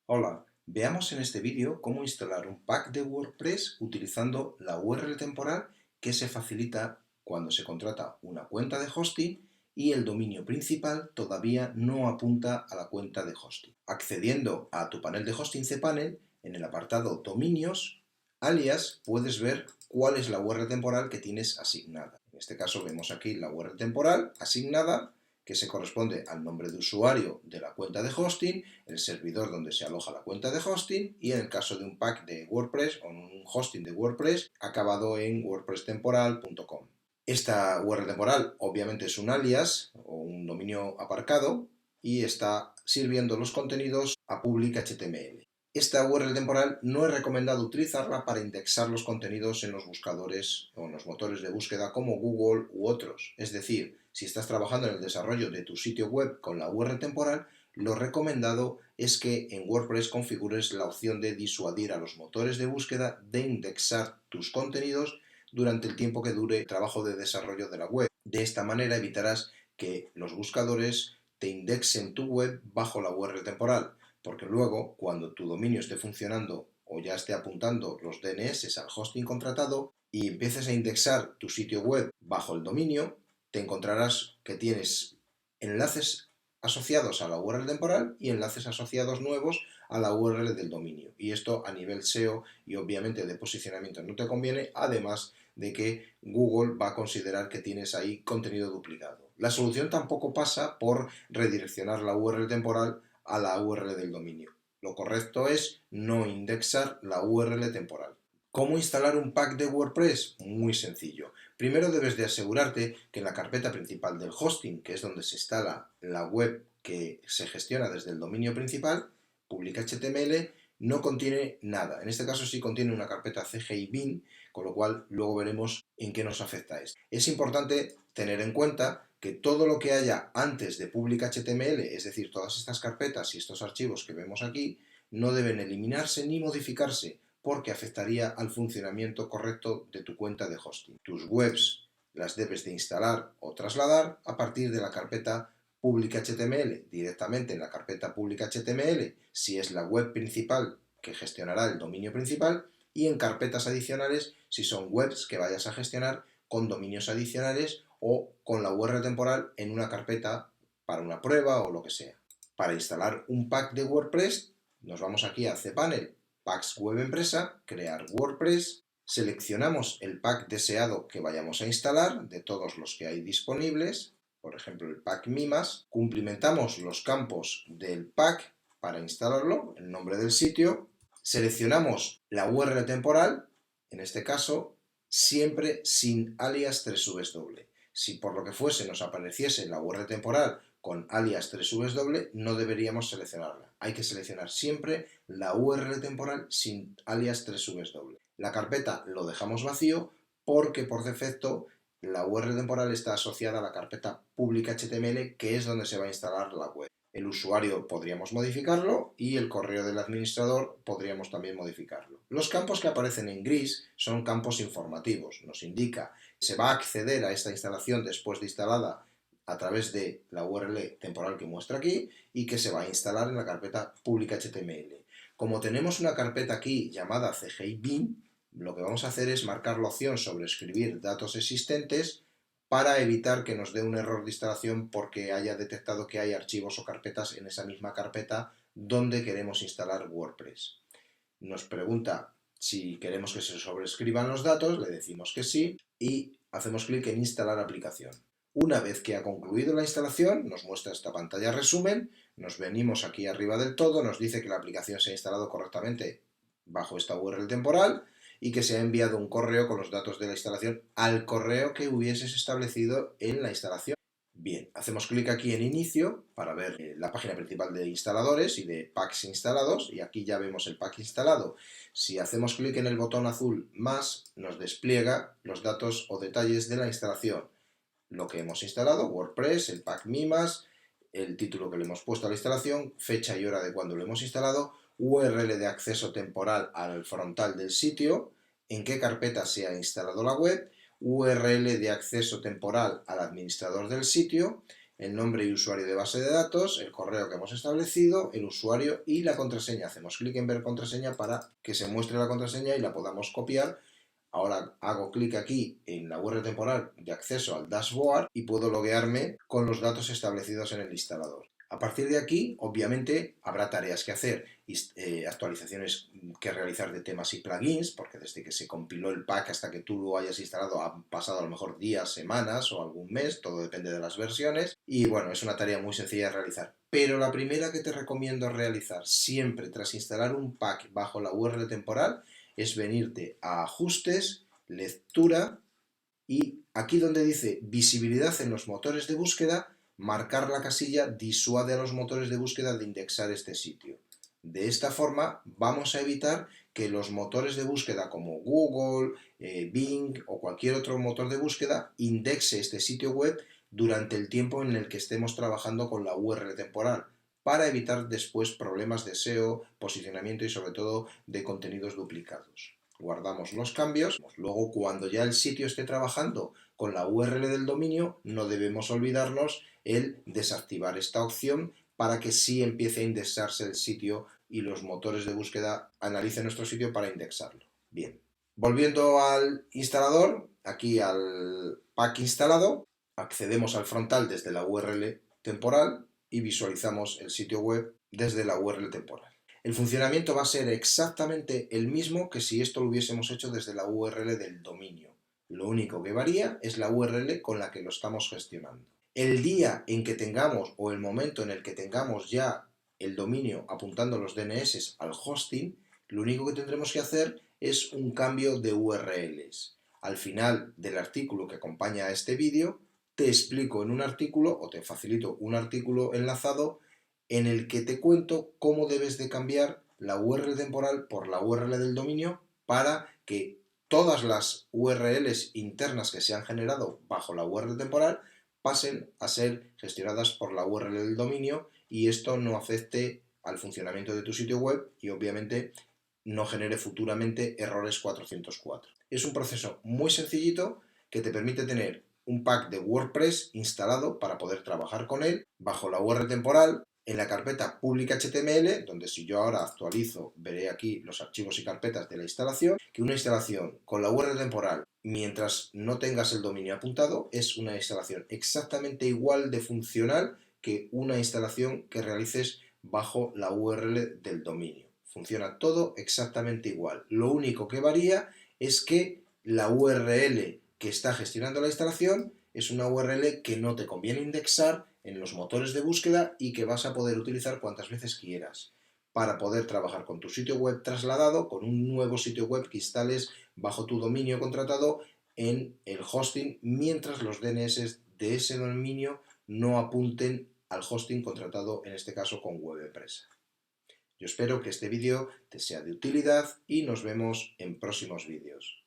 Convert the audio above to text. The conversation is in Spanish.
Hola, veamos en este vídeo cómo instalar un pack de WordPress utilizando la URL temporal que se facilita cuando se contrata una cuenta de hosting y el dominio principal todavía no apunta a la cuenta de hosting. Accediendo a tu panel de hosting cPanel, en el apartado Dominios, alias, puedes ver cuál es la URL temporal que tienes asignada. En este caso vemos aquí la URL temporal asignada, que se corresponde al nombre de usuario de la cuenta de hosting, el servidor donde se aloja la cuenta de hosting y en el caso de un pack de WordPress o un hosting de WordPress acabado en wordpresstemporal.com. Esta URL temporal obviamente es un alias o un dominio aparcado y está sirviendo los contenidos a public HTML. Esta URL temporal no es recomendado utilizarla para indexar los contenidos en los buscadores o en los motores de búsqueda como Google u otros. Es decir, si estás trabajando en el desarrollo de tu sitio web con la URL temporal, lo recomendado es que en WordPress configures la opción de disuadir a los motores de búsqueda de indexar tus contenidos durante el tiempo que dure el trabajo de desarrollo de la web. De esta manera evitarás que los buscadores te indexen tu web bajo la URL temporal, porque luego, cuando tu dominio esté funcionando o ya esté apuntando los DNS al hosting contratado y empieces a indexar tu sitio web bajo el dominio, te encontrarás que tienes enlaces asociados a la URL temporal y enlaces asociados nuevos a la URL del dominio. Y esto a nivel SEO y obviamente de posicionamiento no te conviene, además de que Google va a considerar que tienes ahí contenido duplicado. La solución tampoco pasa por redireccionar la URL temporal a la URL del dominio. Lo correcto es no indexar la URL temporal. ¿Cómo instalar un pack de WordPress? Muy sencillo. Primero debes de asegurarte que en la carpeta principal del hosting, que es donde se instala la web que se gestiona desde el dominio principal, public HTML, no contiene nada. En este caso sí contiene una carpeta CGI bin, con lo cual luego veremos en qué nos afecta esto. Es importante tener en cuenta que todo lo que haya antes de public HTML, es decir, todas estas carpetas y estos archivos que vemos aquí, no deben eliminarse ni modificarse, porque afectaría al funcionamiento correcto de tu cuenta de hosting. Tus webs las debes de instalar o trasladar a partir de la carpeta public HTML, directamente en la carpeta public HTML, si es la web principal que gestionará el dominio principal, y en carpetas adicionales si son webs que vayas a gestionar con dominios adicionales o con la URL temporal en una carpeta para una prueba o lo que sea. Para instalar un pack de WordPress, nos vamos aquí a cPanel, Packs Web Empresa, crear WordPress, seleccionamos el pack deseado que vayamos a instalar de todos los que hay disponibles, por ejemplo el pack Mimas, cumplimentamos los campos del pack para instalarlo, el nombre del sitio, seleccionamos la URL temporal, en este caso siempre sin alias 3W. Si por lo que fuese nos apareciese la URL temporal con alias 3W, no deberíamos seleccionarla. Hay que seleccionar siempre la URL temporal sin alias 3W. La carpeta lo dejamos vacío porque por defecto la URL temporal está asociada a la carpeta public HTML, que es donde se va a instalar la web. El usuario podríamos modificarlo y el correo del administrador podríamos también modificarlo. Los campos que aparecen en gris son campos informativos. Nos indica que se va a acceder a esta instalación después de instalada a través de la URL temporal que muestra aquí y que se va a instalar en la carpeta public HTML. Como tenemos una carpeta aquí llamada CGI bin, lo que vamos a hacer es marcar la opción sobre escribir datos existentes para evitar que nos dé un error de instalación porque haya detectado que hay archivos o carpetas en esa misma carpeta donde queremos instalar WordPress. Nos pregunta si queremos que se sobrescriban los datos, le decimos que sí y hacemos clic en instalar aplicación. Una vez que ha concluido la instalación, nos muestra esta pantalla resumen, nos venimos aquí arriba del todo, nos dice que la aplicación se ha instalado correctamente bajo esta URL temporal y que se ha enviado un correo con los datos de la instalación al correo que hubieses establecido en la instalación. Bien, hacemos clic aquí en inicio para ver la página principal de instaladores y de packs instalados y aquí ya vemos el pack instalado. Si hacemos clic en el botón azul más, nos despliega los datos o detalles de la instalación. Lo que hemos instalado, WordPress, el pack Mimas, el título que le hemos puesto a la instalación, fecha y hora de cuando lo hemos instalado, URL de acceso temporal al frontal del sitio, en qué carpeta se ha instalado la web, URL de acceso temporal al administrador del sitio, el nombre y usuario de base de datos, el correo que hemos establecido, el usuario y la contraseña. Hacemos clic en ver contraseña para que se muestre la contraseña y la podamos copiar. Ahora hago clic aquí en la URL temporal de acceso al dashboard y puedo loguearme con los datos establecidos en el instalador. A partir de aquí, obviamente, habrá tareas que hacer, actualizaciones que realizar de temas y plugins, porque desde que se compiló el pack hasta que tú lo hayas instalado han pasado a lo mejor días, semanas o algún mes, todo depende de las versiones. Y bueno, es una tarea muy sencilla de realizar. Pero la primera que te recomiendo realizar siempre tras instalar un pack bajo la URL temporal es venirte a Ajustes, Lectura y aquí donde dice Visibilidad en los motores de búsqueda, marcar la casilla Disuade a los motores de búsqueda de indexar este sitio. De esta forma vamos a evitar que los motores de búsqueda como Google, Bing o cualquier otro motor de búsqueda indexe este sitio web durante el tiempo en el que estemos trabajando con la URL temporal, para evitar después problemas de SEO, posicionamiento y sobre todo de contenidos duplicados. Guardamos los cambios, luego cuando ya el sitio esté trabajando con la URL del dominio no debemos olvidarnos el desactivar esta opción para que sí empiece a indexarse el sitio y los motores de búsqueda analicen nuestro sitio para indexarlo. Bien, volviendo al instalador, aquí al pack instalado, accedemos al frontal desde la URL temporal y visualizamos el sitio web desde la URL temporal. El funcionamiento va a ser exactamente el mismo que si esto lo hubiésemos hecho desde la URL del dominio. Lo único que varía es la URL con la que lo estamos gestionando. El día en que tengamos o el momento en el que tengamos ya el dominio apuntando los DNS al hosting, lo único que tendremos que hacer es un cambio de URLs. Al final del artículo que acompaña a este vídeo, te explico en un artículo o te facilito un artículo enlazado en el que te cuento cómo debes de cambiar la URL temporal por la URL del dominio para que todas las URLs internas que se han generado bajo la URL temporal pasen a ser gestionadas por la URL del dominio y esto no afecte al funcionamiento de tu sitio web y obviamente no genere futuramente errores 404. Es un proceso muy sencillito que te permite tener un pack de WordPress instalado para poder trabajar con él bajo la URL temporal en la carpeta pública HTML, donde si yo ahora actualizo veré aquí los archivos y carpetas de la instalación, que una instalación con la URL temporal mientras no tengas el dominio apuntado es una instalación exactamente igual de funcional que una instalación que realices bajo la URL del dominio. Funciona todo exactamente igual. Lo único que varía es que la URL que está gestionando la instalación es una URL que no te conviene indexar en los motores de búsqueda y que vas a poder utilizar cuantas veces quieras para poder trabajar con tu sitio web trasladado, con un nuevo sitio web que instales bajo tu dominio contratado en el hosting, mientras los DNS de ese dominio no apunten al hosting contratado, en este caso con Web Empresa. Yo espero que este vídeo te sea de utilidad y nos vemos en próximos vídeos.